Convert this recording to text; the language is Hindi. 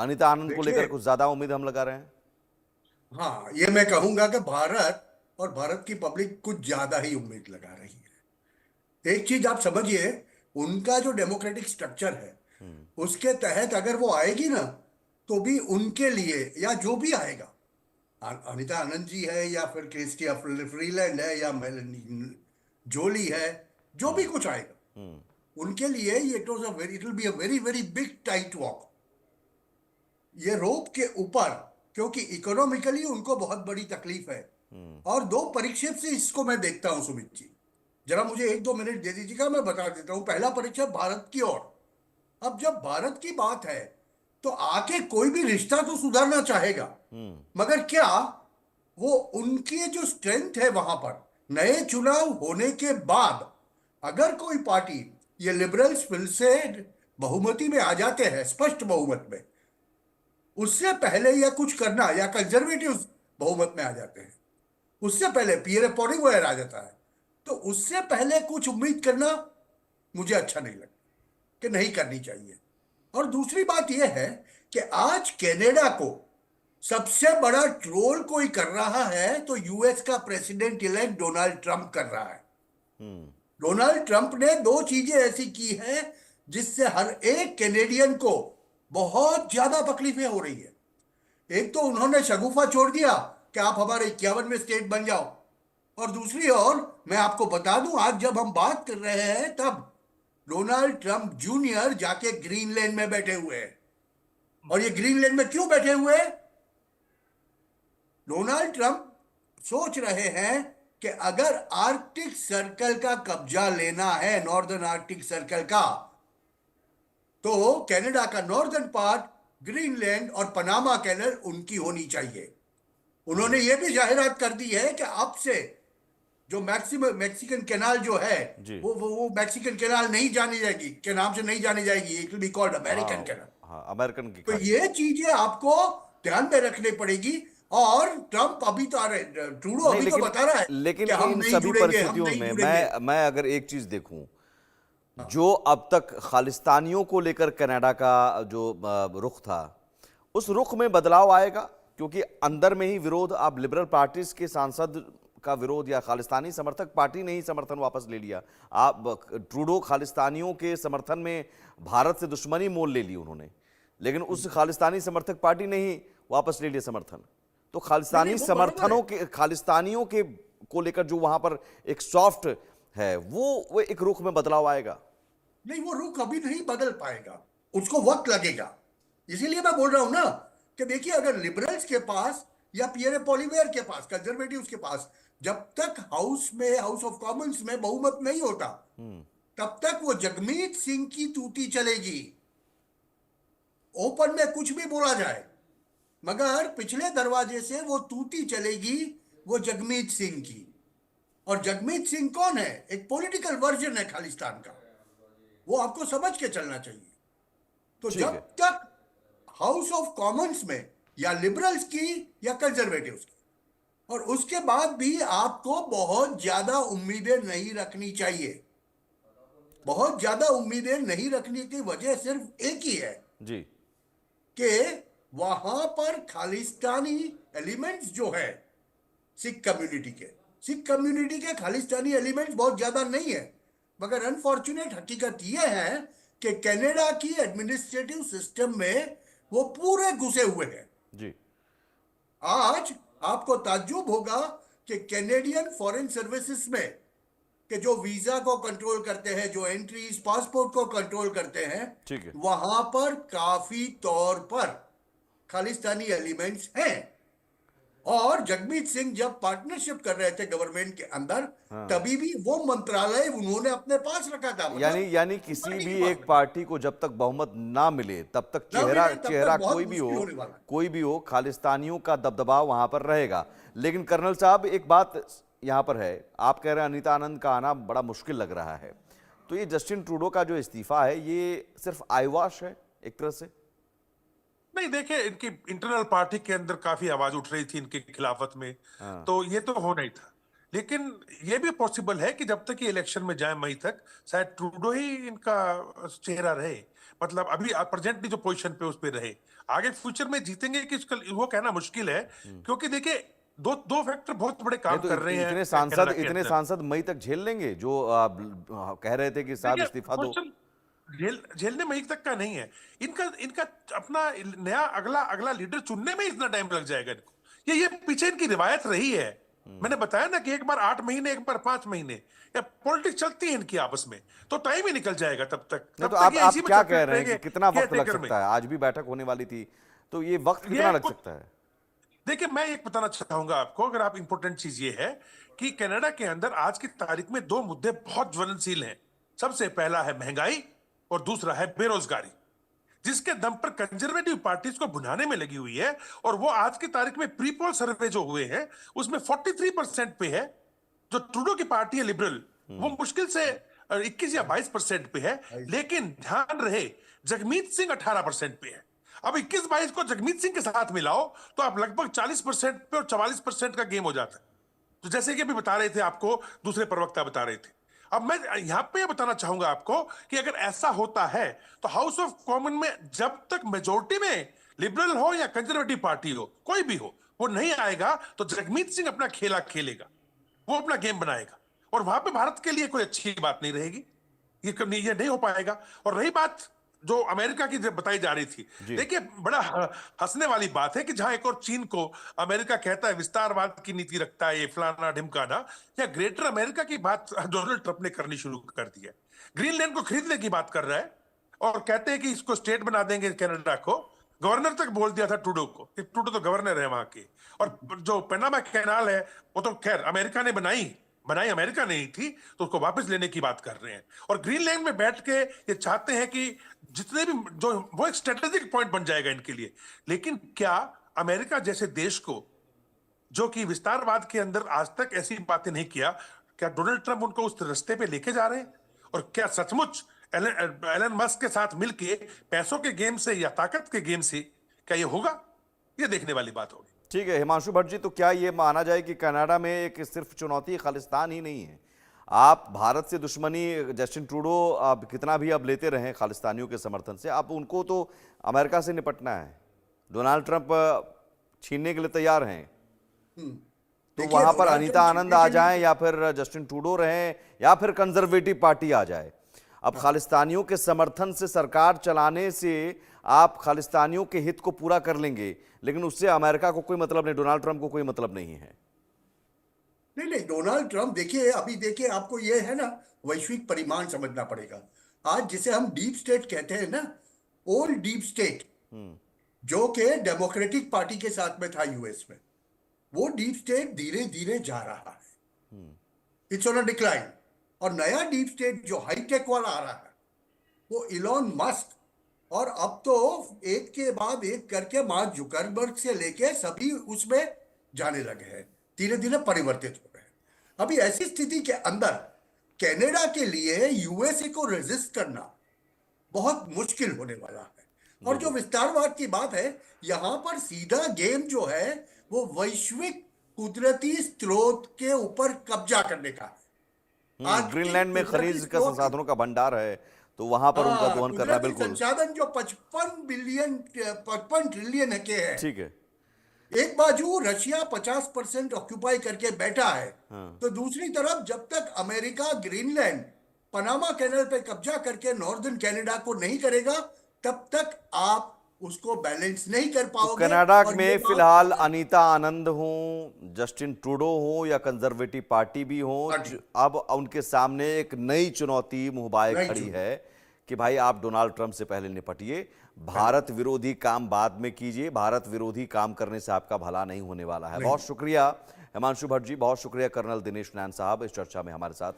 अनीता आनंद को लेकर देखिए, कुछ ज्यादा उम्मीद हम लगा रहे हैं। हाँ, ये मैं कहूंगा कि भारत और भारत की पब्लिक कुछ ज्यादा ही उम्मीद लगा रही है। एक चीज आप समझिए, उनका जो डेमोक्रेटिक स्ट्रक्चर है उसके तहत अगर वो आएगी ना, तो भी उनके लिए या जो भी आएगा, अनिता आनंद जी है या फिर क्रिस्टिया फ्रीलैंड है या मेलनी जोली है, जो भी कुछ आएगा उनके लिए ये it will be a very very big tight walk, ये रोप के ऊपर, क्योंकि इकोनॉमिकली उनको बहुत बड़ी तकलीफ है। और दो परिक्षेप से इसको मैं देखता हूं सुमित जी, जरा मुझे 1-2 मिनट दे दीजिएगा, मैं बता देता हूं। पहला परिक्षेप भारत की ओर। अब जब भारत की बात है तो आके कोई भी रिश्ता तो सुधारना चाहेगा, मगर क्या वो उनकी जो स्ट्रेंथ है वहां पर, नए चुनाव होने के बाद अगर कोई पार्टी, ये लिबरल्स फिर से बहुमती में आ जाते हैं, स्पष्ट बहुमत में, उससे पहले या कुछ करना, या कंजर्वेटिव बहुमत में आ जाते हैं, उससे पहले पीएरए पोलिंग आ जाता है, तो उससे पहले कुछ उम्मीद करना मुझे अच्छा नहीं लगता, कि नहीं करनी चाहिए। और दूसरी बात यह है कि आज कनाडा को सबसे बड़ा ट्रोल कोई कर रहा है तो यूएस का प्रेसिडेंट इलेक्ट डोनाल्ड ट्रंप कर रहा है। डोनाल्ड ट्रंप ने दो चीजें ऐसी की है जिससे हर एक कैनेडियन को बहुत ज्यादा तकलीफें हो रही है। एक तो उन्होंने शगुफा छोड़ दिया कि आप हमारे 51वें स्टेट बन जाओ, और दूसरी ओर मैं आपको बता दूं, आज जब हम बात कर रहे हैं तब डोनाल्ड ट्रंप जूनियर जाके ग्रीनलैंड में बैठे हुए हैं। और ये ग्रीनलैंड में क्यों बैठे हुए हैं? डोनाल्ड ट्रंप सोच रहे हैं कि अगर आर्कटिक सर्कल का कब्जा लेना है, नॉर्दर्न आर्कटिक सर्कल का, तो कनाडा का नॉर्दर्न पार्ट, ग्रीनलैंड और पनामा कैनल उनकी होनी चाहिए। उन्होंने ये भी जाहिरात कर दी है कि अब से जो मैक्सिमम मैक्सिकन कैनाल जो है, जी। वो मैक्सिकन कैनाल नहीं जानी जाएगी, के नाम से नहीं जानी जाएगी, it will be called American हाँ कैनाल। हाँ, अमेरिकन की तो खाड़ी। ये चीजें आपको ध्यान में रखनी पड़ेगी। और ट्रंप अभी तो, अरे ट्रूडो नहीं, अभी तो लेकिन बता रहा है लेकिन कि हम इन नहीं सभी जुड़ेंगे, हम परिस्थितियों नहीं में जुड़ेंगे। मैं अगर एक चीज देखूं, हाँ, जो अब तक खालिस्तानियों को लेकर कनाडा का जो रुख था, उस रुख में बदलाव आएगा, क्योंकि अंदर में ही विरोध, आप लिबरल पार्टीज के सांसद का विरोध, या खालिस्तानी समर्थक पार्टी ने ही समर्थन वापस ले लिया। आप ट्रूडो खालिस्तानियों के समर्थन में भारत से दुश्मनी मोल ले ली उन्होंने, लेकिन उस खालिस्तानी समर्थक पार्टी ने ही वापस ले लिया समर्थन। तो नहीं नहीं, खालिस्तानी वो बराबर है। समर्थनों के, खालिस्तानियों के को लेकर जो वहां पर एक सॉफ्ट है, वो एक रुख में बदलाव आएगा। नहीं, वो रुख अभी नहीं बदल पाएगा, उसको वक्त लगेगा। इसीलिए मैं बोल रहा हूं ना कि देखिए, अगर लिबरल्स के पास या पियरे पॉलिवेयर के पास, कंजर्वेटिव्स के पास, जब तक हाउस में, हाउस ऑफ कॉमन्स में बहुमत नहीं होता, तब तक वो जगमीत सिंह की तूती चलेगी, ओपन में कुछ भी बोला जाए, मगर पिछले दरवाजे से वो तूती चलेगी, वो जगमीत सिंह की। और जगमीत सिंह कौन है? एक पॉलिटिकल वर्जन है खालिस्तान का, वो आपको समझ के चलना चाहिए। तो ठीक जब है। तक हाउस ऑफ कॉमन्स में या लिबरल्स की या कंजर्वेटिव्स की, और उसके बाद भी आपको बहुत ज्यादा उम्मीदें नहीं रखनी चाहिए। बहुत ज्यादा उम्मीदें नहीं रखने की वजह सिर्फ एक ही है जी। कि वहां पर खालिस्तानी एलिमेंट्स जो है, सिख कम्युनिटी के खालिस्तानी एलिमेंट्स बहुत ज्यादा नहीं है, मगर अनफॉर्चुनेट हकीकत यह है कि कनाडा की एडमिनिस्ट्रेटिव सिस्टम में वो पूरे घुसे हुए हैं। जी। आज आपको ताज्जुब होगा कि कैनेडियन फॉरेन सर्विसेज में, कि जो वीजा को कंट्रोल करते हैं, जो एंट्रीज पासपोर्ट को कंट्रोल करते हैं, ठीक है। वहां पर काफी तौर पर खालिस्तानी एलिमेंट्स हैं। और जगमीत सिंह जब पार्टनरशिप कर रहे थे गवर्नमेंट के अंदर, हाँ, तभी भी वो मंत्रालय उन्होंने अपने पास रखा था, यानी मतलब यानी किसी पार्टी के भी पास एक रखा था। पार्टी को जब तक बहुमत ना मिले तब तक ना चेहरा मिले तब चेहरा तक बहुत कोई भी मुश्किल हो, होने वाला है। कोई भी हो, खालिस्तानियों का दबदबा वहां पर रहेगा। लेकिन कर्नल साहब, एक बात यहां पर है, आप कह रहे हैं अनीता आनंद का आना बड़ा मुश्किल लग रहा है, तो ये जस्टिन ट्रूडो का जो इस्तीफा है, ये सिर्फ आईवॉश है एक तरह से? नहीं, देखिए, इनकी इंटरनल पार्टी के अंदर काफी आवाज उठ रही थी इनके खिलाफत में, हाँ। तो ये तो होना ही था। लेकिन ये भी पॉसिबल है कि जब तक ये इलेक्शन में जाए मई तक, शायद ट्रूडो ही इनका चेहरा रहे, मतलब अभी प्रेजेंटली जो पोजीशन पे उस पे रहे। आगे फ्यूचर में जीतेंगे कि वो कहना मुश्किल है, क्योंकि देखिए दो दो फैक्टर बहुत बड़े नहीं काम तो कर रहे हैं इतने कनाडा के अंदर। सांसद मई तक झेल लेंगे जो कह रहे थे कि साहब देखिए इस्तीफा दो। क्वेश्चन झेलने में एक तक का नहीं है। इनका इनका अपना नया अगला अगला लीडर चुनने में इतना टाइम लग जाएगा इनको। ये पीछे इनकी रिवायत रही है। मैंने बताया ना कि एक बार 8 महीने, एक बार 5 महीने, या पॉलिटिक्स चलती है इनकी आपस में, तो टाइम ही निकल जाएगा तब तक। नहीं तो तब तक ये आप इसी में क्या चक्कर कह रहे हैं कि रहेंगे कितना वक्त लग केयरटेकर में। सकता है? आज भी बैठक होने वाली थी, तो ये वक्त ये कितना लग कुछ सकता है? देखिए, मैं एक बताना चाहूंगा आपको, अगर आप इंपॉर्टेंट चीज ये है कि कनाडा के अंदर आज की तारीख में दो मुद्दे बहुत ज्वलनशील हैं। सबसे पहला है महंगाई और दूसरा है बेरोजगारी, जिसके दम पर कंजर्वेटिव पार्टीज को भुनाने में लगी हुई है। और वो आज की तारीख में प्री पोल सर्वे जो हुए हैं उसमें 43% पे है। जो ट्रूडो की पार्टी है लिबरल, वो मुश्किल से 21 या 22% पे है। लेकिन ध्यान रहे, जगमीत सिंह 18% पे है। अब 21-22 को जगमीत सिंह के साथ मिलाओ तो आप लगभग 40% पे और 44% का गेम हो जाता है। तो जैसे कि अभी बता रहे थे आपको, दूसरे प्रवक्ता बता रहे थे। अब मैं यहां पे बताना चाहूंगा आपको कि अगर ऐसा होता है तो हाउस ऑफ कॉमन में जब तक मेजोरिटी में लिबरल हो या कंजर्वेटिव पार्टी हो, कोई भी हो, वो नहीं आएगा, तो जगमीत सिंह अपना खेला खेलेगा, वो अपना गेम बनाएगा, और वहां पे भारत के लिए कोई अच्छी बात नहीं रहेगी। ये नहीं हो पाएगा। और रही बात जो अमेरिका की जब बताई जा रही थी, जी। देखिए बड़ा हंसने वाली बात है कि जहां एक और चीन को अमेरिका कहता है विस्तारवाद की नीति रखता है, ये फलाना ढिमकाना, या ग्रेटर अमेरिका की बात डोनाल्ड ट्रंप ने करनी शुरू कर दी है। ग्रीनलैंड को खरीदने की बात कर रहा है और कहते हैं कि इसको स्टेट बना देंगे कनाडा को। गवर्नर तक बोल दिया था ट्रूडो को, कि ट्रूडो तो गवर्नर है वहां के। और जो पनामा कैनाल है वो तो खैर अमेरिका ने बनाई बनाई अमेरिका नहीं थी, तो उसको वापस लेने की बात कर रहे हैं। और ग्रीनलैंड में बैठ के ये चाहते हैं कि जितने भी जो वो एक स्ट्रेटेजिक पॉइंट बन जाएगा इनके लिए। लेकिन क्या अमेरिका जैसे देश को, जो कि विस्तारवाद के अंदर आज तक ऐसी बातें नहीं किया, क्या डोनाल्ड ट्रंप उनको उस रास्ते पे लेके जा रहे हैं? और क्या सचमुच एलन मस्क के साथ मिलके पैसों के गेम से या ताकत के गेम से क्या ये होगा? ये देखने वाली बात होगी। ठीक है हिमांशु भट्ट जी, तो क्या ये माना जाए कि कनाडा में एक सिर्फ चुनौती खालिस्तान ही नहीं है? आप भारत से दुश्मनी, जस्टिन ट्रूडो आप कितना भी अब लेते रहें खालिस्तानियों के समर्थन से, आप उनको तो अमेरिका से निपटना है। डोनाल्ड ट्रंप छीनने के लिए तैयार हैं, तो देखिए, वहां पर डोनाल्ड अनीता ट्रंप आनंद छीनने आ के लिए जाएं या फिर जस्टिन ट्रूडो रहें या फिर कंजर्वेटिव पार्टी आ जाए, अब खालिस्तानियों के समर्थन से सरकार चलाने से आप खालिस्तानियों के हित को पूरा कर लेंगे, लेकिन उससे अमेरिका को कोई मतलब नहीं, डोनाल्ड ट्रंप को कोई मतलब नहीं है। नहीं नहीं, डोनाल्ड ट्रंप देखिए, अभी देखिए, आपको ये है ना, वैश्विक परिमाण समझना पड़ेगा। आज जिसे हम डीप स्टेट कहते हैं ना, ओल्ड डीप स्टेट, जो कि डेमोक्रेटिक पार्टी के साथ में था यूएस में, वो डीप स्टेट धीरे धीरे जा रहा है, इट्स ऑन अ डिक्लाइन। और नया डीप स्टेट जो हाईटेक वाला आ रहा है, वो इलॉन मस्क, और अब तो एक के बाद एक करके मार्क जुकरबर्ग से लेके सभी उसमें जाने लगे हैं, धीरे धीरे परिवर्तित हो रहे हैं। अभी ऐसी स्थिति के अंदर कनाडा के लिए यूएसए को रेजिस्ट करना बहुत मुश्किल होने वाला है। और जो विस्तारवाद की बात है, यहां पर सीधा गेम जो है वो वैश्विक कुदरती स्रोत के ऊपर कब्जा करने का है। आज के ग्रीनलैंड में कुदरती खनिज का स्रोत, संसाधनों का भंडार है, तो वहां पर उनका दोहन करना, कुदरती बिल्कुल संसाधन जो 55 ट्रिलियन के हैं। ठीक है। एक बाजू रशिया 50% ऑक्यूपाई करके बैठा है, तो दूसरी तरफ जब तक अमेरिका ग्रीनलैंड, पनामा कैनल पे कब्जा करके नॉर्दर्न कनाडा को नहीं करेगा, तब तक आप उसको बैलेंस नहीं कर तो पाओगे। कनाडा और ये में बात फिलहाल अनीता आनंद हो, जस्टिन ट्रूडो हो या कंजर्वेटिव पार्टी भी हो, अब उनके सामने एक नई चुनौती मुहबाए नई खड़ी चुनौती। है कि भाई आप डोनाल्ड ट्रंप से पहले निपटिए, भारत विरोधी काम बाद में कीजिए, भारत विरोधी काम करने से आपका भला नहीं होने वाला है। बहुत शुक्रिया हिमांशु भट्ट जी, बहुत शुक्रिया कर्नल दिनेश नैन साहब इस चर्चा में हमारे साथ